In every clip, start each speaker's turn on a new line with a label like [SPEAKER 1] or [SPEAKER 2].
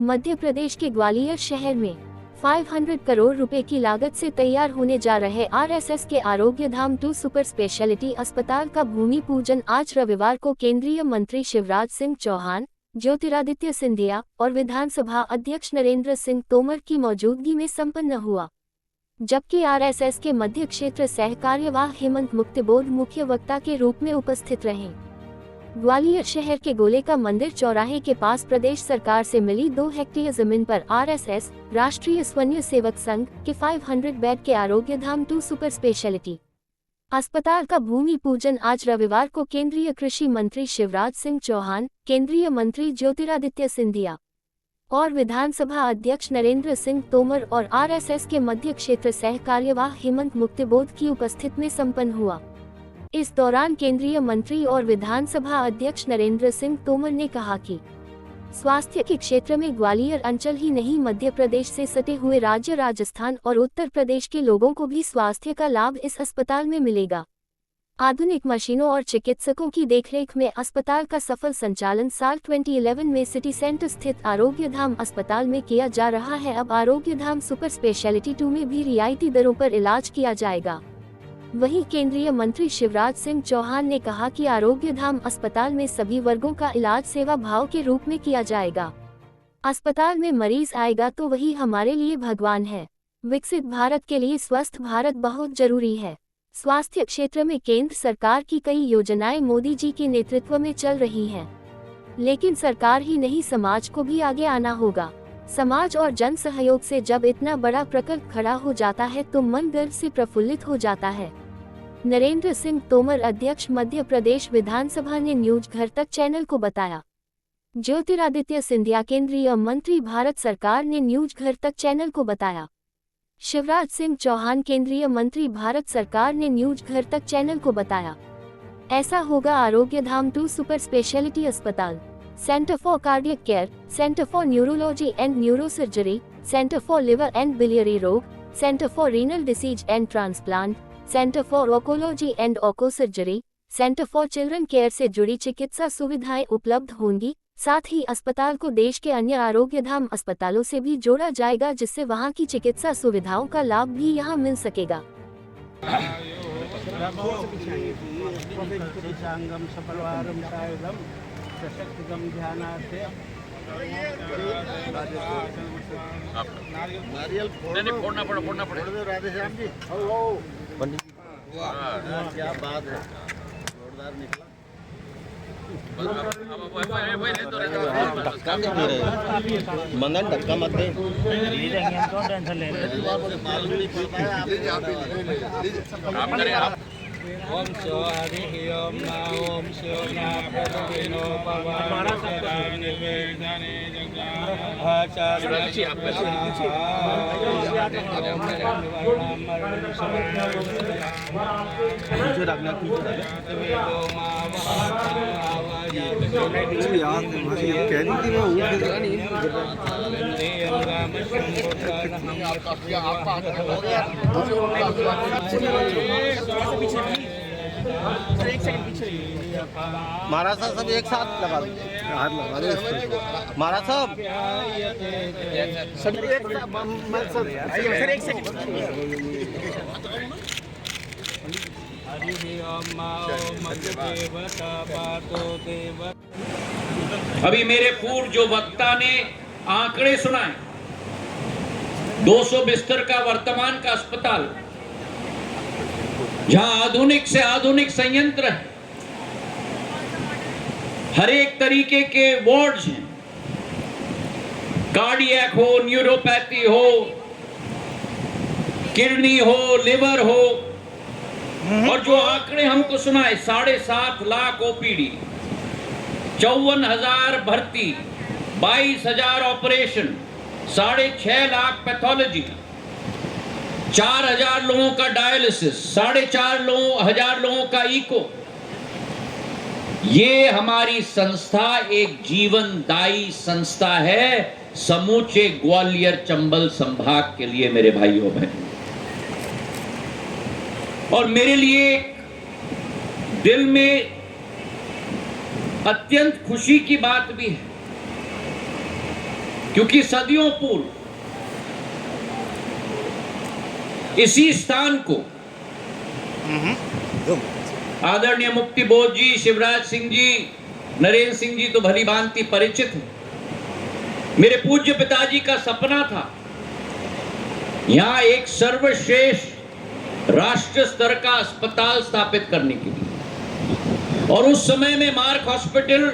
[SPEAKER 1] मध्य प्रदेश के ग्वालियर शहर में 500 करोड़ रुपए की लागत से तैयार होने जा रहे आरएसएस के आरोग्य धाम 2 सुपर स्पेशलिटी अस्पताल का भूमि पूजन आज रविवार को केंद्रीय मंत्री शिवराज सिंह चौहान, ज्योतिरादित्य सिंधिया और विधानसभा अध्यक्ष नरेंद्र सिंह तोमर की मौजूदगी में संपन्न हुआ। जबकि आरएसएस के मध्य क्षेत्र सह कार्यवाह हेमंत मुक्तिबोध मुख्य वक्ता के रूप में उपस्थित रहे। ग्वालियर शहर के गोले का मंदिर चौराहे के पास प्रदेश सरकार से मिली 2 हेक्टेयर जमीन पर आरएसएस राष्ट्रीय स्वयं सेवक संघ के 500 बेड के आरोग्य धाम 2 सुपर स्पेशलिटी अस्पताल का भूमि पूजन आज रविवार को केंद्रीय कृषि मंत्री शिवराज सिंह चौहान, केंद्रीय मंत्री ज्योतिरादित्य सिंधिया और विधानसभा अध्यक्ष नरेंद्र सिंह तोमर और आरएसएस के मध्य क्षेत्र सह कार्यवाह हेमंत मुक्तिबोध की उपस्थिति में संपन्न हुआ। इस दौरान केंद्रीय मंत्री और विधानसभा अध्यक्ष नरेंद्र सिंह तोमर ने कहा कि स्वास्थ्य के क्षेत्र में ग्वालियर अंचल ही नहीं मध्य प्रदेश से सटे हुए राज्य राजस्थान और उत्तर प्रदेश के लोगों को भी स्वास्थ्य का लाभ इस अस्पताल में मिलेगा। आधुनिक मशीनों और चिकित्सकों की देखरेख में अस्पताल का सफल संचालन साल 2011 में सिटी सेंटर स्थित आरोग्य धाम अस्पताल में किया जा रहा है। अब आरोग्य धाम सुपर स्पेशलिटी 2 में भी रियायती दरों पर इलाज किया जाएगा। वहीं केंद्रीय मंत्री शिवराज सिंह चौहान ने कहा कि आरोग्य धाम अस्पताल में सभी वर्गों का इलाज सेवा भाव के रूप में किया जाएगा। अस्पताल में मरीज आएगा तो वही हमारे लिए भगवान है। विकसित भारत के लिए स्वस्थ भारत बहुत जरूरी है। स्वास्थ्य क्षेत्र में केंद्र सरकार की कई योजनाएं मोदी जी के नेतृत्व में चल रही हैं, लेकिन सरकार ही नहीं समाज को भी आगे आना होगा। समाज और जन सहयोग से जब इतना बड़ा प्रकल्प खड़ा हो जाता है तो मन गर्व से प्रफुल्लित हो जाता है। नरेंद्र सिंह तोमर अध्यक्ष मध्य प्रदेश विधानसभा ने न्यूज घर तक चैनल को बताया। ज्योतिरादित्य सिंधिया केंद्रीय मंत्री भारत सरकार ने न्यूज घर तक चैनल को बताया। शिवराज सिंह चौहान केंद्रीय मंत्री भारत सरकार ने न्यूज घर तक चैनल को बताया। ऐसा होगा आरोग्य धाम 2 सुपर स्पेशलिटी अस्पताल, centre for cardiac care, centre for neurology and neurosurgery, centre for liver and biliary रोग, centre for renal disease and transplant, centre for oncology and oncosurgery, centre for children care से जुड़ी चिकित्सा सुविधाएं उपलब्ध होंगी। साथ ही अस्पताल को देश के अन्य आरोग्य धाम अस्पतालों से भी जोड़ा जाएगा, जिससे वहां की चिकित्सा सुविधाओं का लाभ भी यहां मिल सकेगा।
[SPEAKER 2] फोड़ना पड़ेगा राधेश्याम जी। क्या बात है, जोरदार निकला। धक्का नहीं दे रहे मंगन, धक्का मत दे। ओम शो हरि ओम ना ओम शो ना प्रभुनो पवन निर्वेदाने जगदान आचार्य महाराज साहब सब एक साथ लगा दीजिए, हाथ लगा दे महाराज साहब सब एक सेकंड।
[SPEAKER 3] अभी मेरे पूर्व जो वक्ता ने आंकड़े सुनाए, 200 बिस्तर का वर्तमान का अस्पताल, जहां आधुनिक से आधुनिक संयंत्र है, हर एक तरीके के वार्ड्स हैं, कार्डियक हो, न्यूरोपैथी हो, किडनी हो, लिवर हो, और जो आंकड़े हमको सुनाए 7.5 लाख ओपीडी, 54,000 भर्ती, 22,000 ऑपरेशन, 6.5 लाख पैथोलॉजी, 4,000 लोगों का डायलिसिस, 4,500 लोगों का इको। ये हमारी संस्था एक जीवनदायी संस्था है समूचे ग्वालियर चंबल संभाग के लिए मेरे भाइयों बहनों। और मेरे लिए दिल में अत्यंत खुशी की बात भी है क्योंकि सदियों पूर्व इसी स्थान को आदरणीय मुक्ति बोध जी, शिवराज सिंह जी, नरेंद्र सिंह जी तो भली भांति परिचित हैं। मेरे पूज्य पिताजी का सपना था यहां एक सर्वश्रेष्ठ राष्ट्र स्तर का अस्पताल स्थापित करने के लिए, और उस समय में मार्क हॉस्पिटल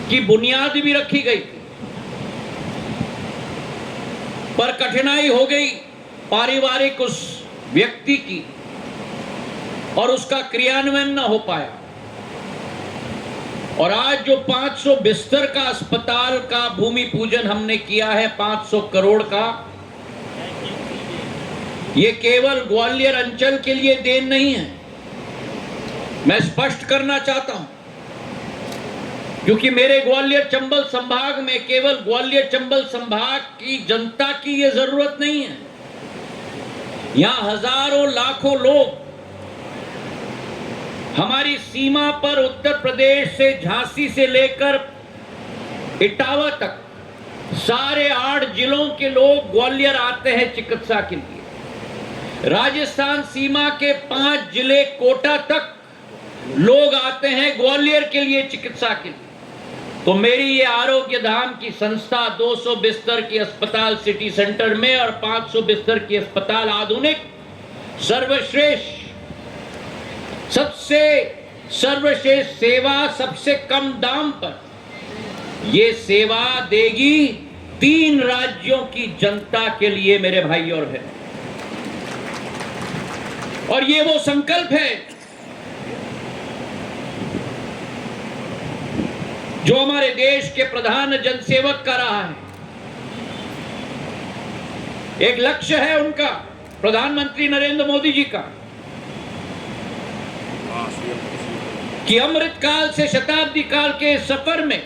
[SPEAKER 3] की बुनियाद भी रखी गई थी, पर कठिनाई हो गई पारिवारिक उस व्यक्ति की और उसका क्रियान्वयन न हो पाया। और आज जो 500 बिस्तर का अस्पताल का भूमि पूजन हमने किया है, 500 करोड़ का, ये केवल ग्वालियर अंचल के लिए देन नहीं है। मैं स्पष्ट करना चाहता हूं, क्योंकि मेरे ग्वालियर चंबल संभाग में केवल ग्वालियर चंबल संभाग की जनता की ये जरूरत नहीं है। यहां हजारों लाखों लोग हमारी सीमा पर उत्तर प्रदेश से झांसी से लेकर इटावा तक सारे 8 जिलों के लोग ग्वालियर आते हैं चिकित्सा के लिए। राजस्थान सीमा के 5 जिले कोटा तक लोग आते हैं ग्वालियर के लिए चिकित्सा के लिए। तो मेरी ये आरोग्य धाम की संस्था 200 बिस्तर की अस्पताल सिटी सेंटर में और 500 बिस्तर की अस्पताल आधुनिक सर्वश्रेष्ठ, सबसे सर्वश्रेष्ठ सेवा सबसे कम दाम पर ये सेवा देगी 3 राज्यों की जनता के लिए मेरे भाई और बहन। और ये वो संकल्प है जो हमारे देश के प्रधान जनसेवक का रहा है। एक लक्ष्य है उनका, प्रधानमंत्री नरेंद्र मोदी जी का, कि अमृत काल से शताब्दी काल के सफर में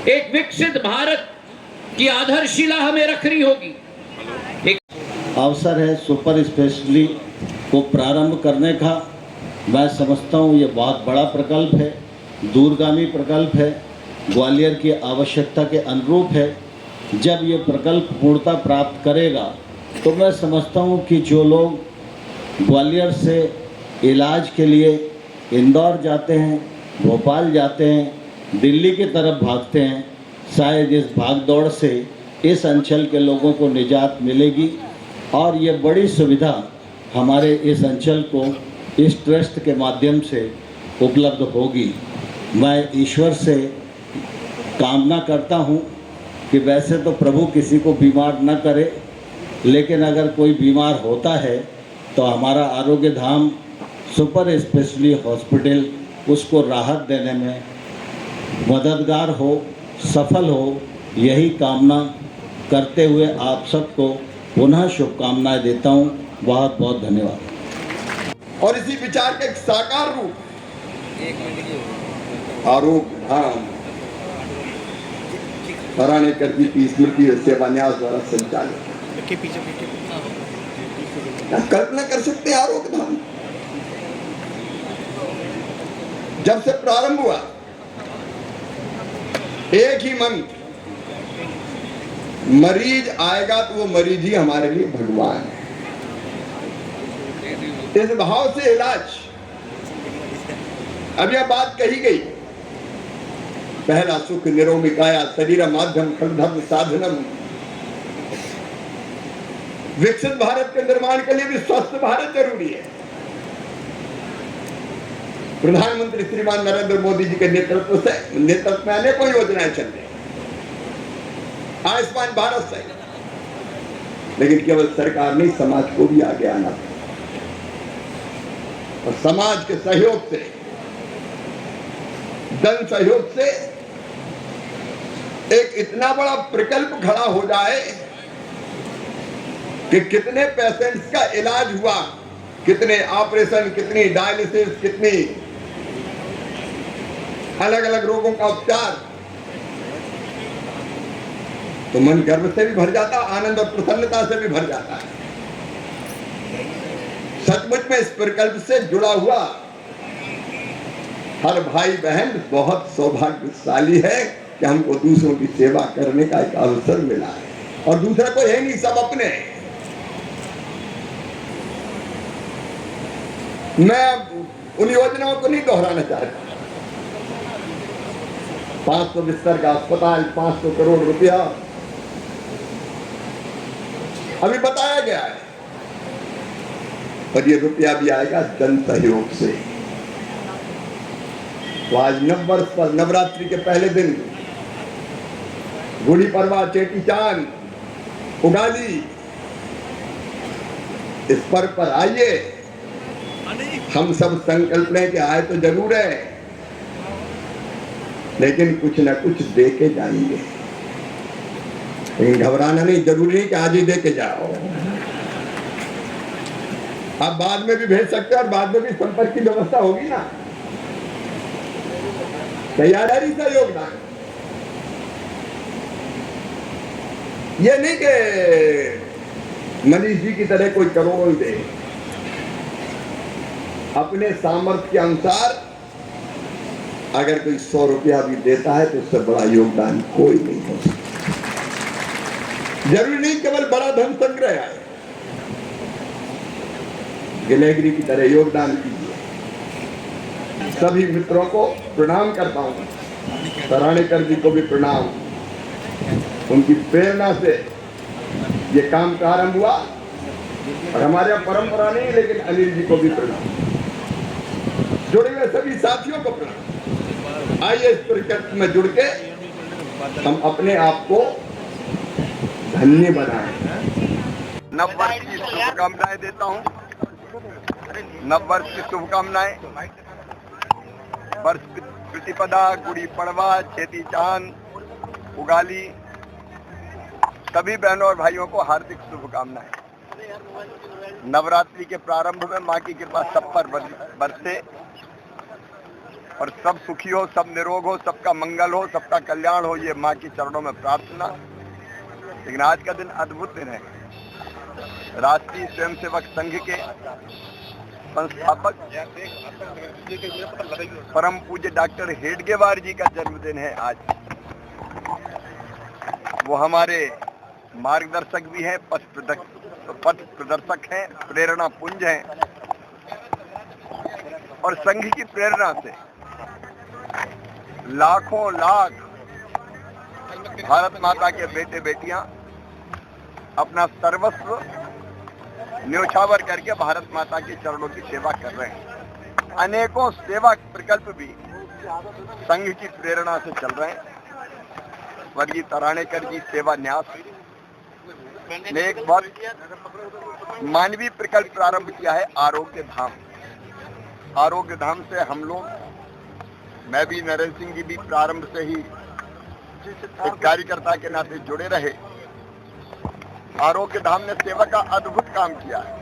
[SPEAKER 3] एक विकसित भारत की आधारशिला हमें रखनी होगी।
[SPEAKER 4] अवसर है सुपर स्पेशलिटी को प्रारंभ करने का। मैं समझता हूँ ये बहुत बड़ा प्रकल्प है, दूरगामी प्रकल्प है, ग्वालियर की आवश्यकता के अनुरूप है। जब ये प्रकल्प पूर्णता प्राप्त करेगा तो मैं समझता हूँ कि जो लोग ग्वालियर से इलाज के लिए इंदौर जाते हैं, भोपाल जाते हैं, दिल्ली की तरफ भागते हैं, शायद इस भागदौड़ से इस अंचल के लोगों को निजात मिलेगी और ये बड़ी सुविधा हमारे इस अंचल को इस ट्रस्ट के माध्यम से उपलब्ध होगी। मैं ईश्वर से कामना करता हूँ कि वैसे तो प्रभु किसी को बीमार न करे, लेकिन अगर कोई बीमार होता है तो हमारा आरोग्य धाम सुपर स्पेशलिटी हॉस्पिटल उसको राहत देने में मददगार हो, सफल हो, यही कामना करते हुए आप सबको पुनः शुभकामनाएं देता हूँ। बहुत बहुत धन्यवाद।
[SPEAKER 5] और इसी विचार का एक साकार रूप आरोग्य धाम राणेकर जी की स्मृति सेवान्यास द्वारा संचालित। कल्पना कर सकते हैं आरोग्य धाम जब से प्रारंभ हुआ, एक ही मंत्र, मरीज आएगा तो वो मरीज ही हमारे लिए भगवान है। इस भाव से इलाज, अब यह बात कही गई, पहला सुख निरोमिकाया शरीर माध्यम खल धर्म साधनम। विकसित भारत के निर्माण के लिए भी स्वस्थ भारत जरूरी है। प्रधानमंत्री श्रीमान नरेंद्र मोदी जी के नेतृत्व में अनेकों योजनाएं चल रही, आयुष्मान भारत से, लेकिन केवल सरकार नहीं, समाज को भी आगे आना है और समाज के सहयोग से, जन सहयोग से एक इतना बड़ा प्रकल्प खड़ा हो जाए कि कितने पेशेंट्स का इलाज हुआ, कितने ऑपरेशन, कितनी डायलिसिस, कितनी अलग अलग रोगों का उपचार, तो मन गर्व से भी भर जाता, आनंद और प्रसन्नता से भी भर जाता है। सचमुच में इस प्रकल्प से जुड़ा हुआ हर भाई बहन बहुत सौभाग्यशाली है कि हमको दूसरों की सेवा करने का एक अवसर मिला है, और दूसरा कोई है नहीं, सब अपने। मैं उन योजनाओं को नहीं दोहराना चाहता। 500 बिस्तर का अस्पताल, 500 करोड़ रुपया अभी बताया गया है, और ये रुपया भी आएगा जन सहयोग से। तो आज नव वर्ष पर, नवरात्रि के पहले दिन, गुड़ी पड़वा, चेटी चांद, उगाली, इस पर्व पर आइए, हम सब संकल्प लें कि आए तो जरूर है, लेकिन कुछ न कुछ दे के जाएंगे। लेकिन घबराना नहीं, जरूरी नहीं कि आज ही दे के जाओ, आप बाद में भी भेज सकते हो, और बाद में भी संपर्क की व्यवस्था होगी ना। तैयारी का योगदान, ये नहीं कि मनीष जी की तरह कोई करोड़ दे, अपने सामर्थ्य के अनुसार अगर कोई 100 रुपया भी देता है तो उससे बड़ा योगदान कोई नहीं हो सकता। जरूरी नहीं केवल बड़ा धन संग्रह है, गिलेगिरी की तरह योगदान कीजिए। सभी मित्रों को प्रणाम करता हूँ, तराणेकर जी को भी प्रणाम, उनकी प्रेरणा से ये काम प्रारंभ हुआ, और हमारे यहाँ परंपरा नहीं, लेकिन अनिल जी को भी प्रणाम, जुड़े हुए सभी साथियों को प्रणाम। आइए इस परिक्रमा में जुड़ के हम अपने आप को धन्य बनाएं। नव वर्ष की शुभकामनाएं देता हूँ, नव वर्ष की शुभकामनाएं, वर्ष प्रतिपदा, गुड़ी पड़वा, चेटी चांद, उगाली, सभी बहनों और भाइयों को हार्दिक शुभकामनाएं। नवरात्रि के प्रारंभ में माँ की कृपा सब पर बरसे, और सब सुखी हो, सब निरोग हो, सबका मंगल हो, सबका कल्याण हो, ये माँ के चरणों में प्रार्थना। लेकिन आज का दिन अद्भुत दिन है। राष्ट्रीय स्वयंसेवक संघ के संस्थापक परम पूज्य डॉक्टर हेडगेवार जी का जन्मदिन है आज। वो हमारे मार्गदर्शक भी हैं, पथ प्रदर्शक हैं, प्रेरणा पुंज हैं, और संघ की प्रेरणा से लाखों लाख भारत माता के बेटे बेटियां अपना सर्वस्व न्योछावर करके भारत माता के चरणों की सेवा कर रहे हैं। अनेकों सेवा प्रकल्प भी संघ की प्रेरणा से चल रहे हैं। स्वर्गीय तराणेकर जी सेवा न्यास ने एक बहुत मानवीय प्रकल्प प्रारंभ किया है, आरोग्य धाम। आरोग्य धाम से हम लोग, मैं भी, नरेंद्र सिंह जी भी प्रारंभ से ही एक कार्यकर्ता के नाते जुड़े रहे। आरोग्य धाम ने सेवा का अद्भुत काम किया है।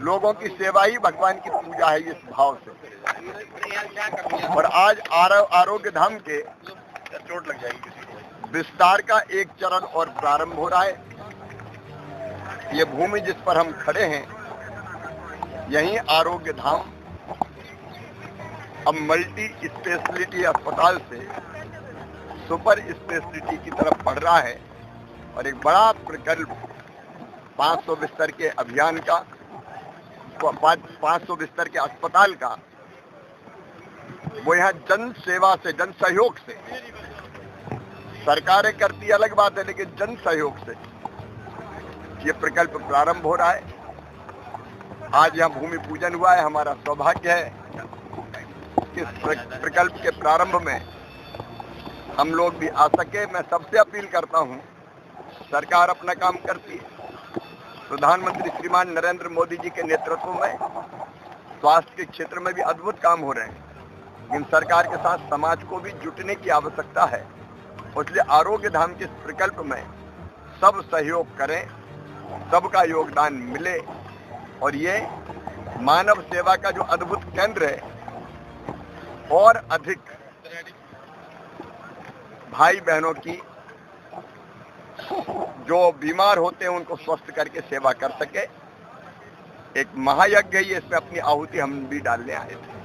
[SPEAKER 5] लोगों की सेवा ही भगवान की पूजा है, इस भाव से। और आज आरोग्य धाम के चोट लग जाएगी, विस्तार का एक चरण और प्रारंभ हो रहा है। ये भूमि जिस पर हम खड़े हैं, यही आरोग्य धाम अब मल्टी स्पेशलिटी अस्पताल से सुपर स्पेशलिटी की तरफ बढ़ रहा है। और एक बड़ा प्रकल्प 500 बिस्तर के अभियान का, 500 बिस्तर के अस्पताल का, वो यहाँ जन सेवा से, जन सहयोग से, सरकारें करती अलग बात है, लेकिन जन सहयोग से ये प्रकल्प प्रारंभ हो रहा है। आज यहाँ भूमि पूजन हुआ है। हमारा सौभाग्य है कि इस प्रकल्प के प्रारंभ में हम लोग भी आ सके। मैं सबसे अपील करता हूँ, सरकार अपना काम करती है। प्रधानमंत्री श्रीमान नरेंद्र मोदी जी के नेतृत्व में स्वास्थ्य के क्षेत्र में भी अद्भुत काम हो रहे हैं, लेकिन सरकार के साथ समाज को भी जुटने की आवश्यकता है। इसलिए आरोग्य धाम के प्रकल्प में सब सहयोग करें, सबका योगदान मिले, और ये मानव सेवा का जो अद्भुत केंद्र है, और अधिक भाई बहनों की जो बीमार होते हैं उनको स्वस्थ करके सेवा कर सके। एक महायज्ञ है, इसमें अपनी आहुति हम भी डालने आए थे।